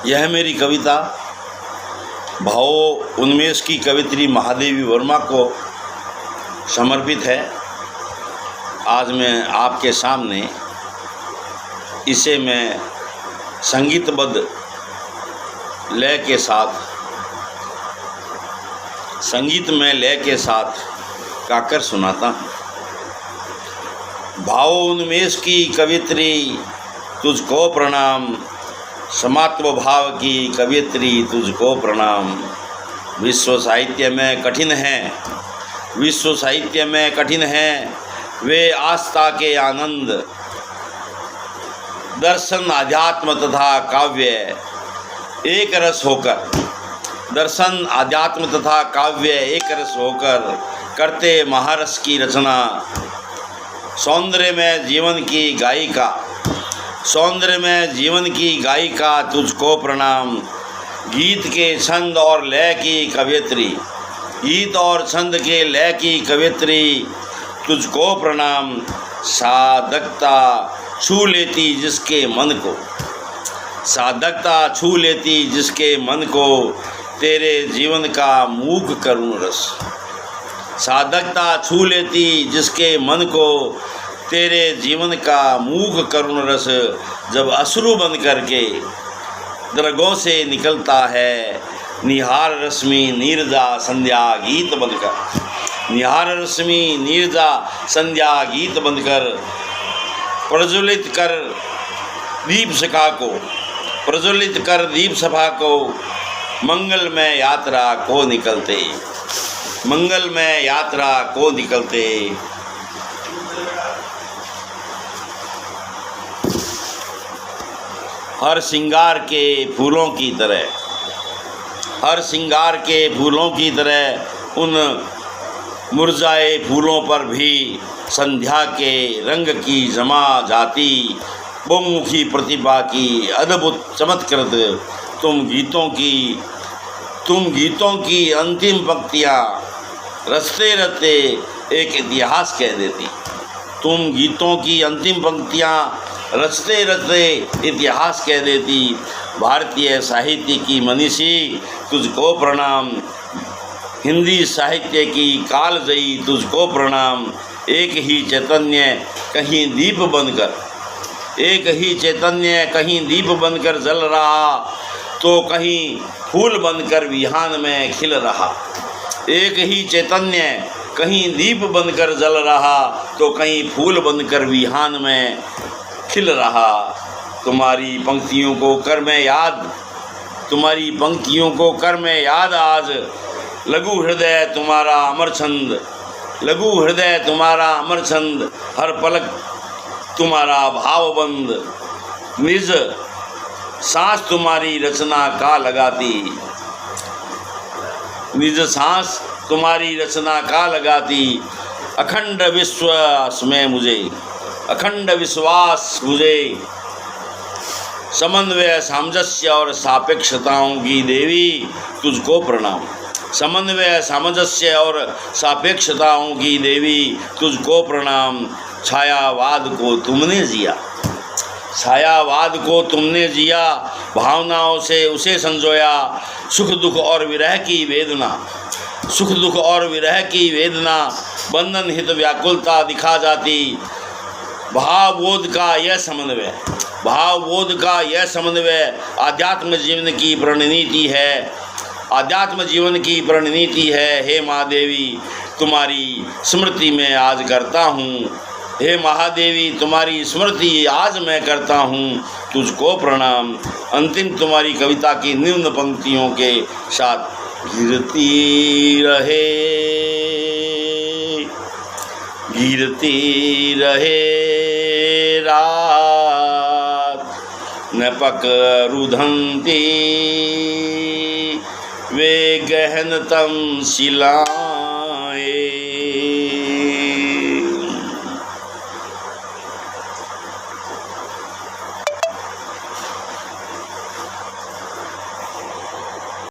यह मेरी कविता भाव उन्मेष की कवित्री महादेवी वर्मा को समर्पित है। आज मैं आपके सामने इसे मैं संगीतबद्ध लय के साथ, संगीत में लय के साथ गाकर सुनाता हूँ। भाव उन्मेष की कवित्री तुझको प्रणाम, समात्व भाव की कवित्री तुझको प्रणाम। विश्व साहित्य में कठिन है, विश्व साहित्य में कठिन है वे आस्था के आनंद, दर्शन आध्यात्म तथा काव्य एक रस होकर, दर्शन आध्यात्म तथा काव्य एक रस होकर करते महारस की रचना। सौंदर्य में जीवन की गायिका, सौंदर्य में जीवन की गायिका तुझको प्रणाम। गीत के छंद और लय की कवियत्री, गीत और छंद के लय की कवियत्री तुझको प्रणाम। साधकता छू लेती जिसके मन को, साधकता छू लेती जिसके मन को, तेरे जीवन का मूक करुण रस। साधकता छू लेती जिसके मन को, तेरे जीवन का मूक करुण रस। जब अश्रु बन करके दरगों से निकलता है, निहार रश्मि नीरजा संध्या गीत बनकर, निहार रश्मि नीरजा संध्या गीत बनकर प्रज्वलित कर दीप सभा को, प्रज्वलित कर दीप सभा को, मंगलमय यात्रा को निकलते, मंगलमय यात्रा को निकलते। हर श्रृंगार के फूलों की तरह, हर श्रृंगार के फूलों की तरह उन मुरझाए फूलों पर भी संध्या के रंग की जमा जाती बहुमुखी प्रतिभा की अद्भुत चमत्कृत। तुम गीतों की अंतिम पंक्तियाँ रचते रचते एक इतिहास कह देती। तुम गीतों की अंतिम पंक्तियाँ रचते रचते इतिहास कह देती। भारतीय साहित्य की मनीषी तुझको प्रणाम, हिंदी साहित्य की कालजयी तुझको प्रणाम। एक ही चैतन्य कहीं दीप बनकर, एक ही चैतन्य कहीं दीप बनकर जल रहा तो कहीं फूल बनकर विहान में खिल रहा। एक ही चैतन्य कहीं दीप बनकर जल रहा तो कहीं फूल बनकर विहान में खिल रहा। तुम्हारी पंक्तियों को कर मैं याद, तुम्हारी पंक्तियों को कर मैं याद आज। लघु हृदय तुम्हारा अमर छंद, लघु हृदय तुम्हारा अमर छंद, हर पलक तुम्हारा भावबंद। निज सांस तुम्हारी रचना का लगाती, निज सांस तुम्हारी रचना का लगाती। अखंड विश्वास में मुझे, अखंड विश्वास मुझे, समन्वय सामंजस्य और सापेक्षताओं की देवी तुझको प्रणाम। समन्वय सामंजस्य और सापेक्षताओं की देवी तुझको प्रणाम। छायावाद को तुमने जिया, छायावाद को तुमने जिया, भावनाओं से उसे संजोया। सुख दुख और विरह की वेदना, सुख दुख और विरह की वेदना, बंधन हित व्याकुलता दिखा जाती। भावबोध का यह समन्वय, भावबोध का यह समन्वय आध्यात्म जीवन की प्रणनीति है, आध्यात्म जीवन की प्रणनीति है। हे महादेवी तुम्हारी स्मृति में आज करता हूँ, हे महादेवी तुम्हारी स्मृति आज मैं करता हूँ तुझको प्रणाम। अंतिम तुम्हारी कविता की निम्न पंक्तियों के साथ। गिरती रहे, गिरती रहे रात, न पकरुधंती वे गहनतम शिलाएं।